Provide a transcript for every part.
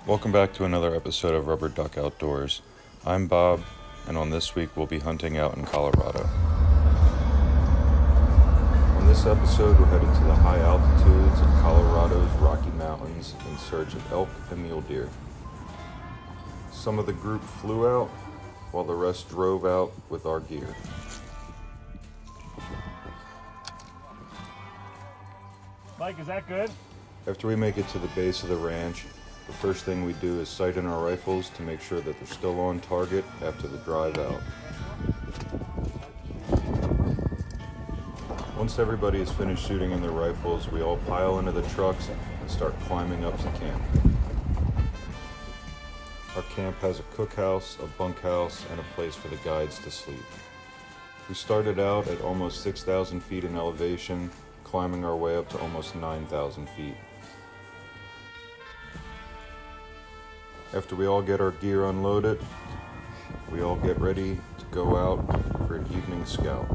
Welcome back to another episode of Rubber Duck Outdoors. I'm Bob, and on this week we'll be hunting out in Colorado. On this episode, we're headed to the high altitudes of Colorado's Rocky Mountains in search of elk and mule deer. Some of the group flew out, while the rest drove out with our gear. Mike, is that good? After we make it to the base of the ranch, the first thing we do is sight in our rifles to make sure that they're still on target after the drive out. Once everybody has finished shooting in their rifles, we all pile into the trucks and start climbing up to camp. Our camp has a cookhouse, a bunkhouse, and a place for the guides to sleep. We started out at almost 6,000 feet in elevation, climbing our way up to almost 9,000 feet. After we all get our gear unloaded, we all get ready to go out for an evening scout.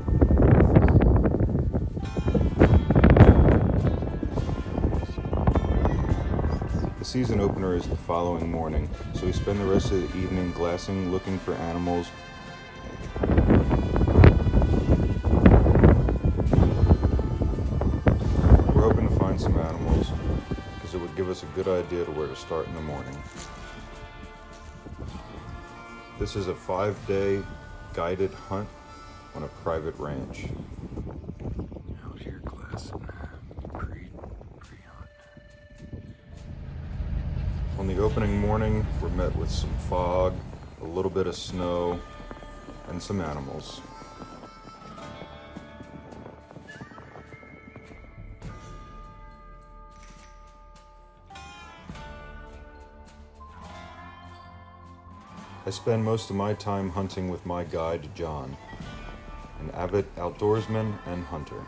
The season opener is the following morning, so we spend the rest of the evening glassing, looking for animals. We're hoping to find some animals, because it would give us a good idea to where to start in the morning. This is a 5-day guided hunt on a private ranch. Out here glassing pre-hunt. On the opening morning, we're met with some fog, a little bit of snow, and some animals. I spend most of my time hunting with my guide, John, an avid outdoorsman and hunter.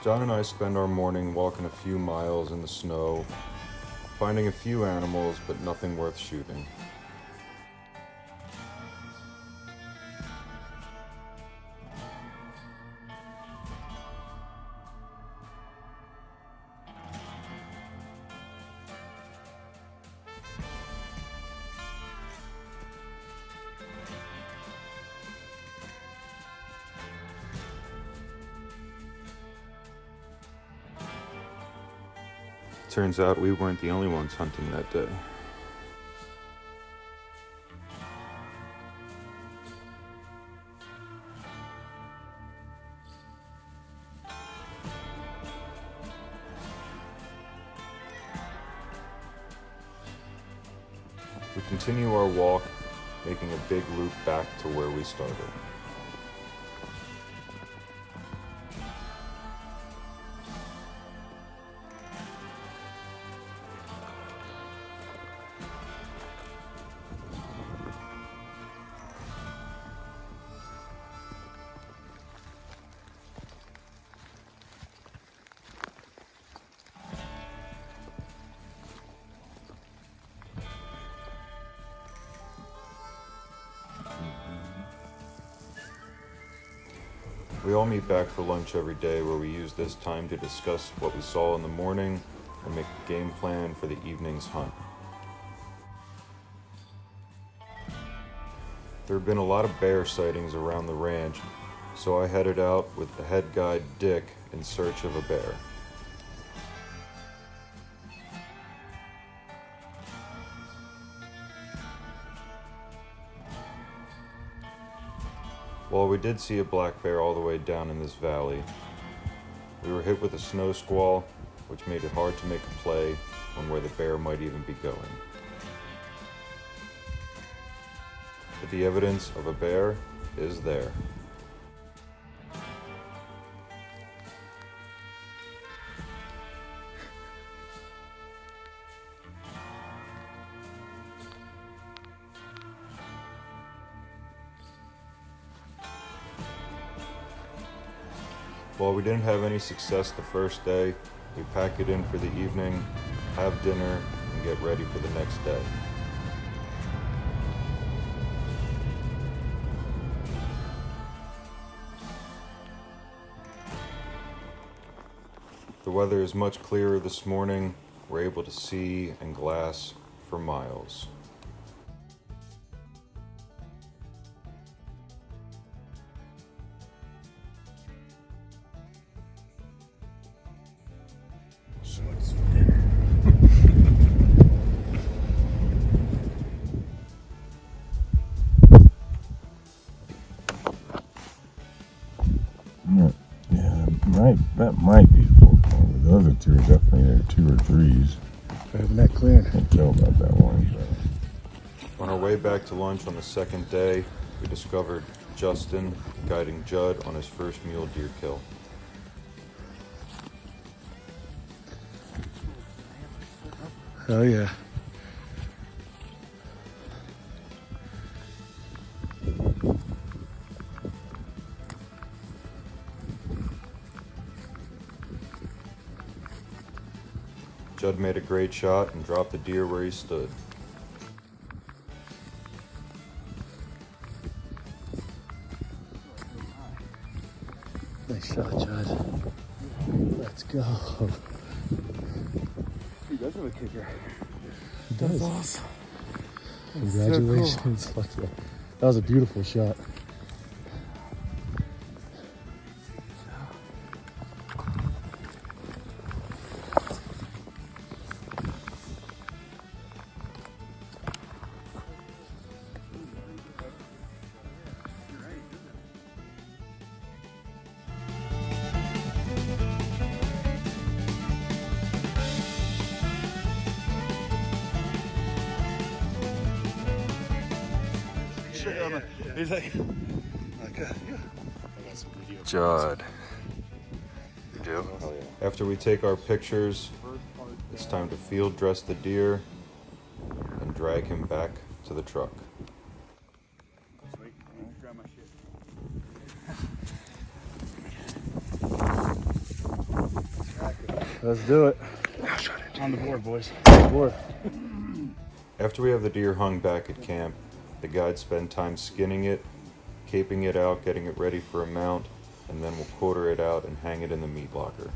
John and I spend our morning walking a few miles in the snow, finding a few animals, but nothing worth shooting. Turns out we weren't the only ones hunting that day. We continue our walk, making a big loop back to where we started. We all meet back for lunch every day, where we use this time to discuss what we saw in the morning and make a game plan for the evening's hunt. There have been a lot of bear sightings around the ranch, so I headed out with the head guide, Dick, in search of a bear. While we did see a black bear all the way down in this valley, we were hit with a snow squall, which made it hard to make a play on where the bear might even be going. But the evidence of a bear is there. While we didn't have any success the first day, we pack it in for the evening, have dinner, and get ready for the next day. The weather is much clearer this morning. We're able to see and glass for for miles. So what's for dinner? Yeah, that might be a 4-point. The other two are definitely there, 2 or 3s. Having that clear. Can't tell about that one. On our way back to lunch on the second day, we discovered Justin guiding Judd on his first mule deer kill. Oh yeah. Judd made a great shot and dropped the deer where he stood. Nice shot, Judd. Let's go. He does have a kicker. He does. That's awesome. Congratulations. Fuck yeah. That was a beautiful shot. He's like, Judd. You do? Oh, yeah. After we take our pictures, it's time to field dress the deer and drag him back to the truck. Let's do it. on the board, boys. Board. After we have the deer hung back at camp, the guides spend time skinning it, caping it out, getting it ready for a mount, and then we'll quarter it out and hang it in the meat locker.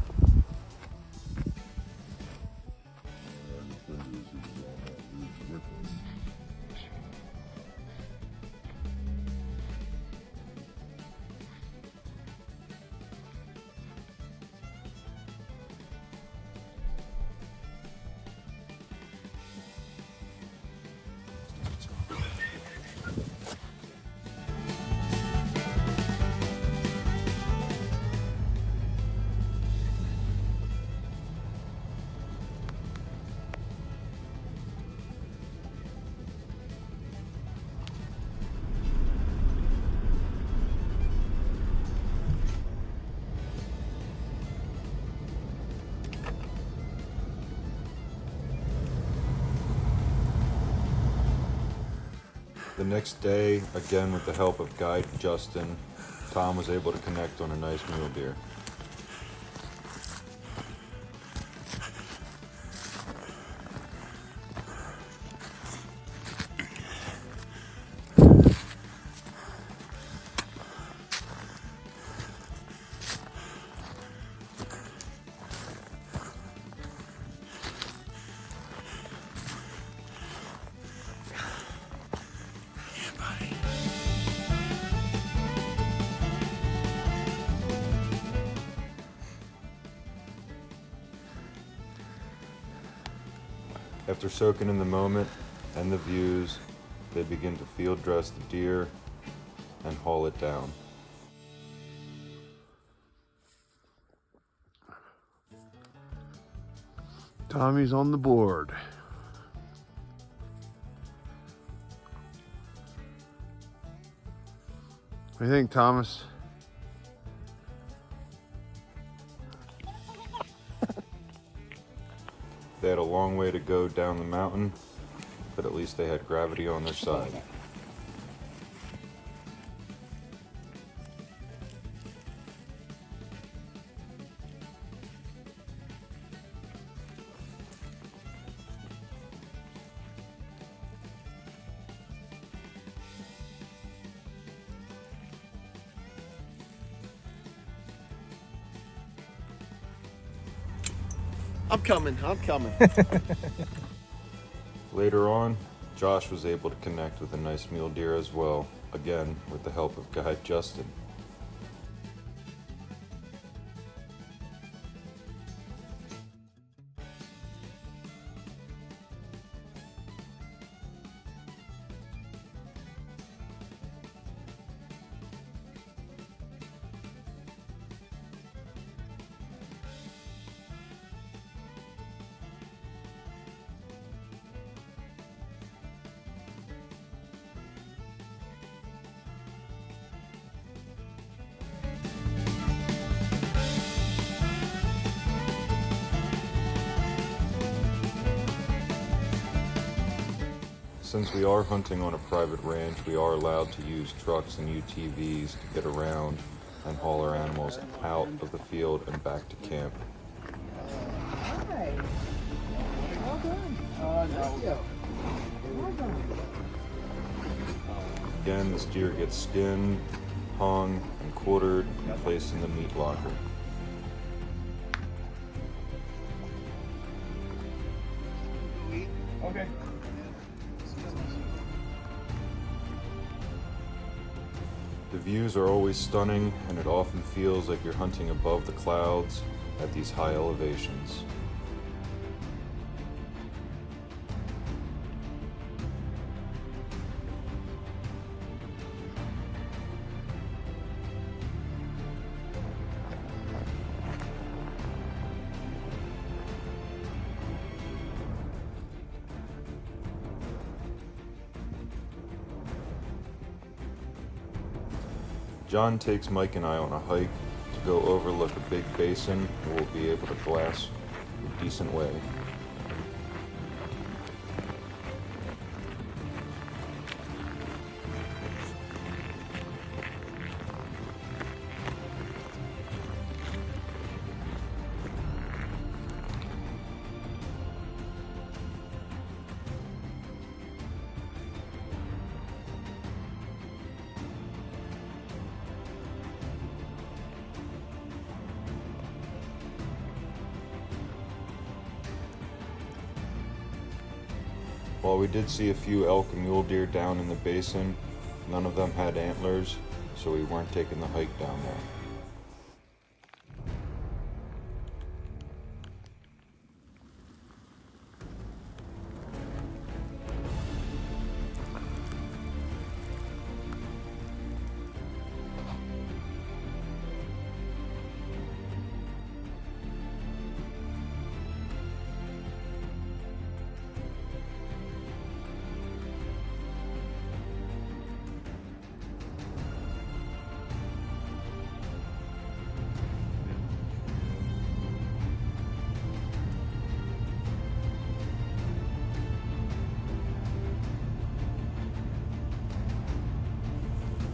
The next day, again with the help of guide Justin, Tom was able to connect on a nice mule deer. After soaking in the moment and the views, they begin to field dress the deer and haul it down. Tommy's on the board. What do you think, Thomas? They had a long way to go down the mountain, but at least they had gravity on their side. I'm coming. Later on, Josh was able to connect with a nice mule deer as well, again with the help of guide Justin. Since we are hunting on a private ranch, we are allowed to use trucks and UTVs to get around and haul our animals out of the field and back to camp. Hi. Well done. Thank you. Well done. Again, this deer gets skinned, hung, and quartered and placed in the meat locker. Okay. The views are always stunning, and it often feels like you're hunting above the clouds at these high elevations. John takes Mike and I on a hike to go overlook a big basin where we'll be able to glass a decent way. While we did see a few elk and mule deer down in the basin, none of them had antlers, so we weren't taking the hike down there.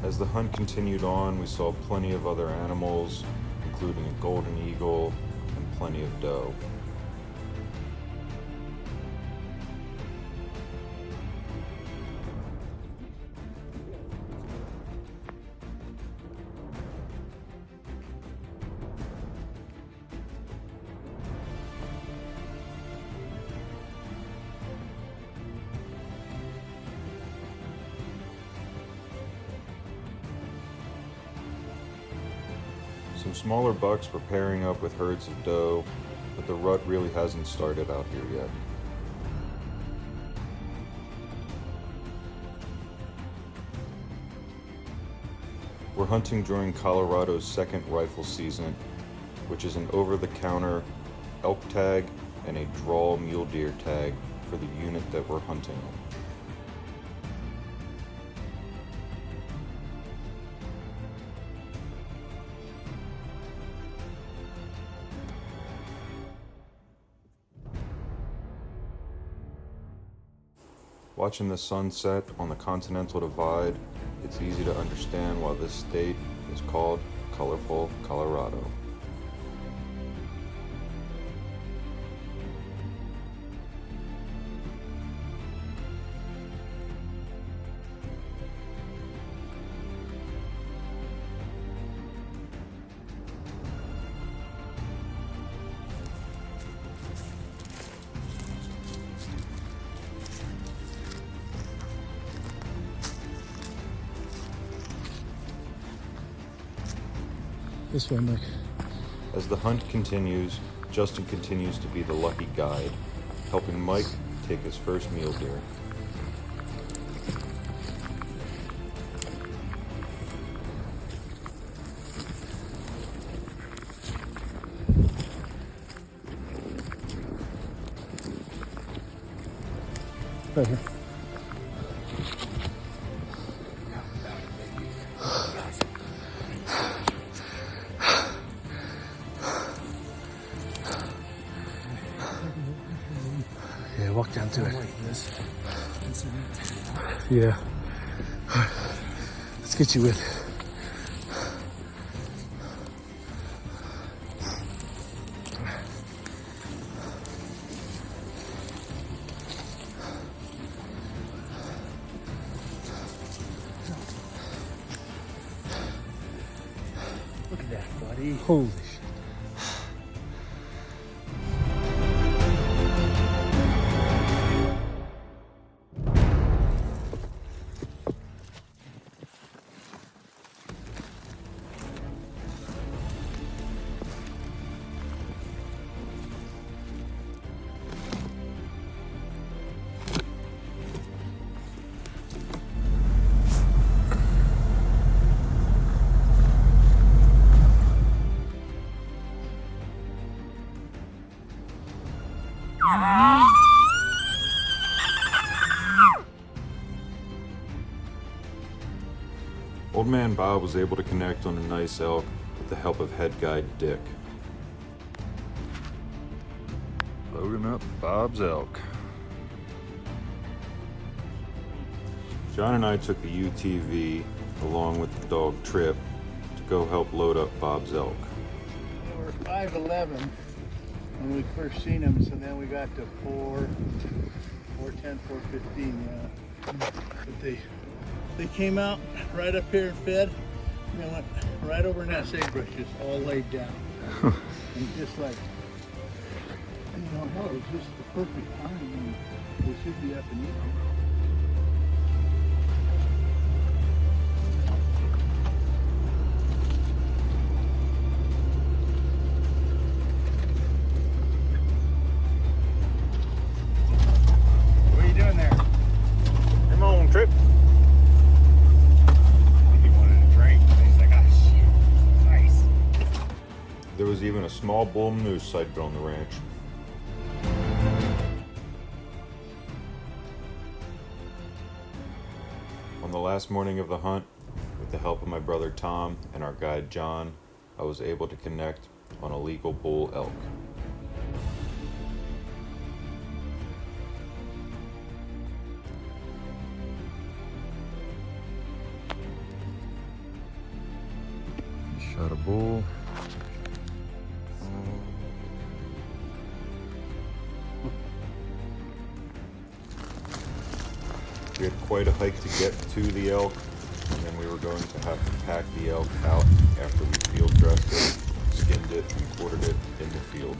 As the hunt continued on, we saw plenty of other animals, including a golden eagle and plenty of doe. Some smaller bucks were pairing up with herds of doe, but the rut really hasn't started out here yet. We're hunting during Colorado's second rifle season, which is an over-the-counter elk tag and a draw mule deer tag for the unit that we're hunting. Watching the sunset on the Continental Divide, it's easy to understand why this state is called Colorful Colorado. This way, Mike. As the hunt continues, Justin continues to be the lucky guide, helping Mike take his first mule deer. Right here. Yeah, walk down to it. Yeah. Let's get you with it. Look at that, buddy. Holy shit. Old Man Bob was able to connect on a nice elk with the help of head guide Dick. Loading up Bob's elk. John and I took the UTV along with the dog Trip to go help load up Bob's elk. They were 5'11" when we first seen them, so then we got to 4'10", 4'15", yeah. But they came out right up here and fed, and they went right over in that sagebrush, just all laid down. And just like, you know, it was just the perfect time, and we should be up and eating. What are you doing there? Come on, Trip. He wanted a drink, and he's like, ah, shit, nice. There was even a small bull moose sighted on the ranch. On the last morning of the hunt, with the help of my brother Tom and our guide John, I was able to connect on a legal bull elk. Shot a bull. We had quite a hike to get to the elk, and then we were going to have to pack the elk out after we field dressed it, skinned it, and quartered it in the field.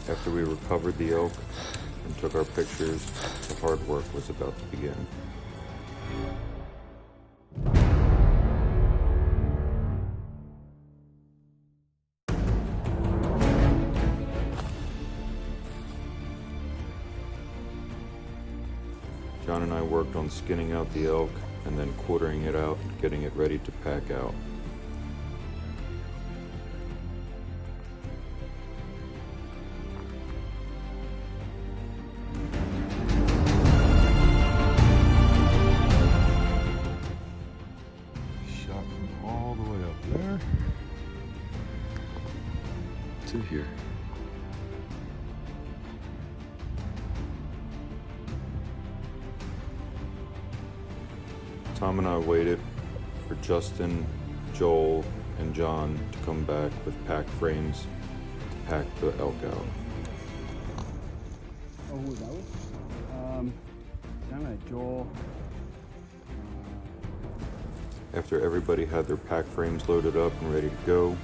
After we recovered the elk and took our pictures, the hard work was about to begin. John and I worked on skinning out the elk and then quartering it out, getting it ready to pack out. Shot from all the way up there to here. Tom and I waited for Justin, Joel, and John to come back with pack frames to pack the elk out. Oh, who was that with? John and Joel. After everybody had their pack frames loaded up and ready to go,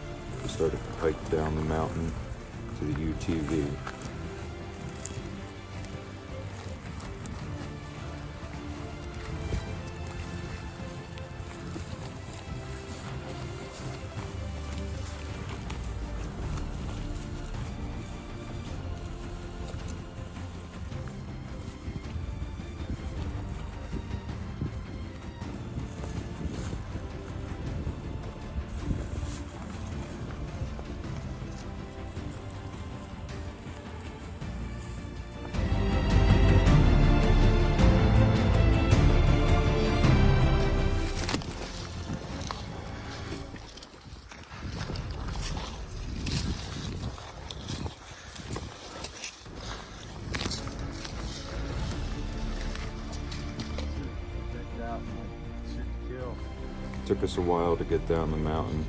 we started to hike down the mountain to the UTV. Took us a while to get down the mountain,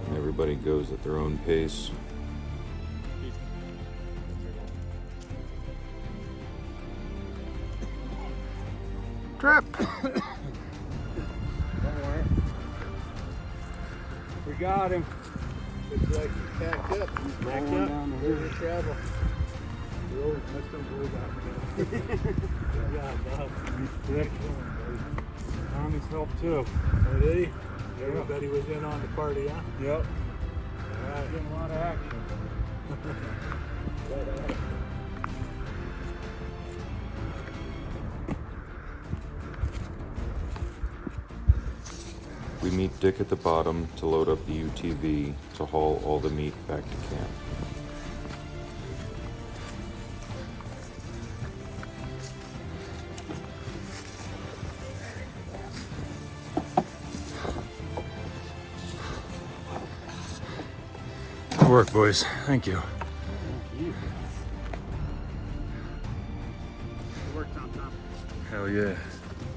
and everybody goes at their own pace. Trap! We got him. Looks like he's packed up. He's Backed rolling up. down the river travel. Let's don't worry about it. Tommy's help too. Oh, did he? Everybody was in on the party, huh? Yep. All right. Getting a lot of action. We meet Dick at the bottom to load up the UTV to haul all the meat back to camp. Good work, boys. Thank you. Good work, Tom. Hell yeah. You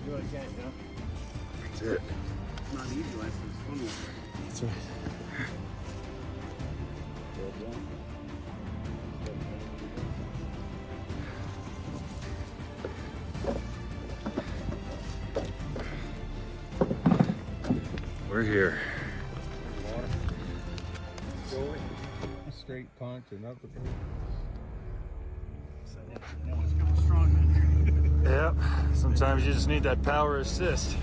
really can't, you know? That's it. It's not an easy life, but it's a fun one. That's right. We're here. Straight punch and up the No one's coming strong, man. Yep. Sometimes you just need that power assist.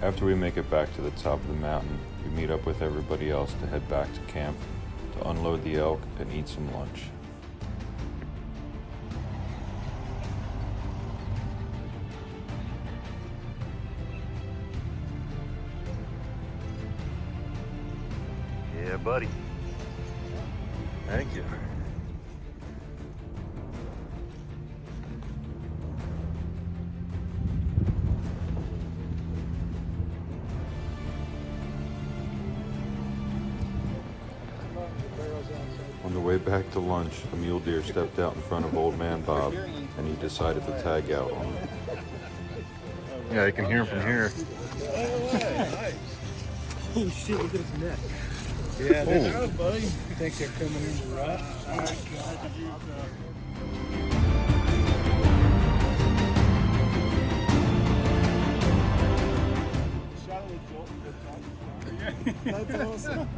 After we make it back to the top of the mountain, we meet up with everybody else to head back to camp to unload the elk and eat some lunch. Yeah, buddy. Thank you. On the way back to lunch, a mule deer stepped out in front of Old Man Bob, and he decided to tag out on him. Yeah, you can hear him from here. Holy shit, look at his neck. Yeah, they know, buddy. You think they're coming in the rut? All right, That's awesome.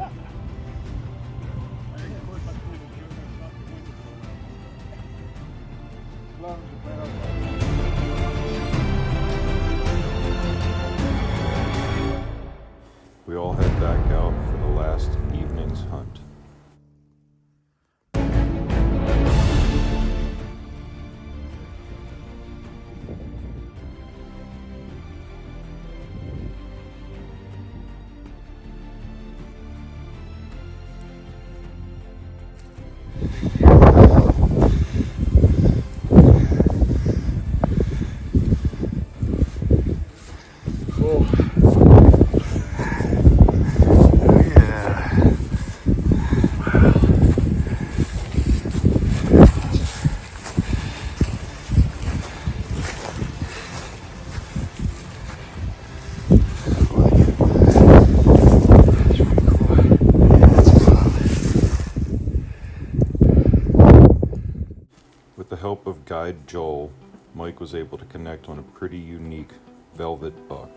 guide Joel, Mike was able to connect on a pretty unique velvet buck.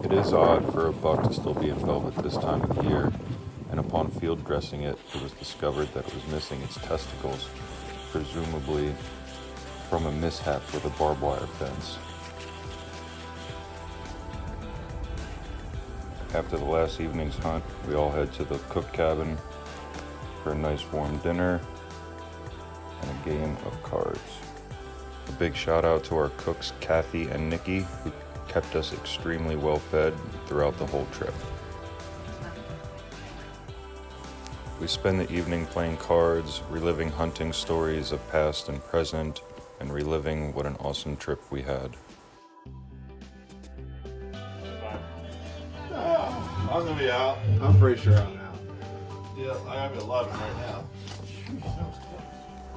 It is odd for a buck to still be in velvet this time of the year, and upon field dressing it, it was discovered that it was missing its testicles, presumably from a mishap with a barbed wire fence. After the last evening's hunt, we all head to the cook cabin for a nice warm dinner and a game of cards. A big shout out to our cooks Kathy and Nikki, who kept us extremely well fed throughout the whole trip. We spend the evening playing cards, reliving hunting stories of past and present, and reliving what an awesome trip we had. I'm gonna be out. I'm pretty sure I'm out. Yeah, I have 11 right now.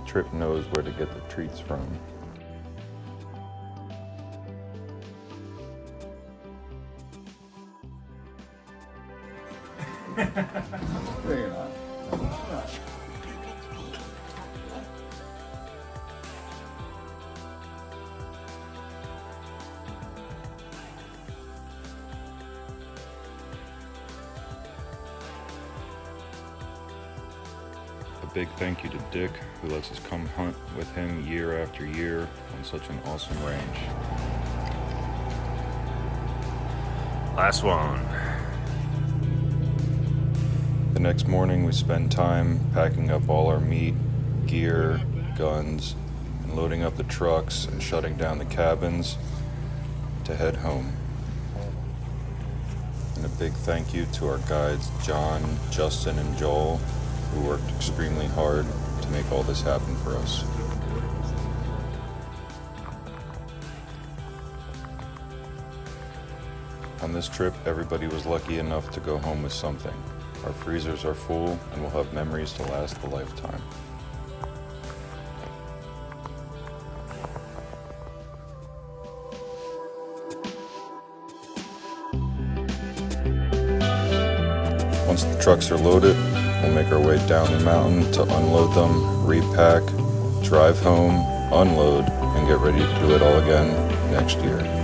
Trip knows where to get the treats from. Bring it on. A big thank you to Dick, who lets us come hunt with him year after year on such an awesome range. Last one. The next morning we spend time packing up all our meat, gear, guns, and loading up the trucks and shutting down the cabins to head home. And a big thank you to our guides John, Justin, and Joel, who worked extremely hard to make all this happen for us. On this trip, everybody was lucky enough to go home with something. Our freezers are full and we'll have memories to last a lifetime. Once the trucks are loaded, we'll make our way down the mountain to unload them, repack, drive home, unload, and get ready to do it all again next year.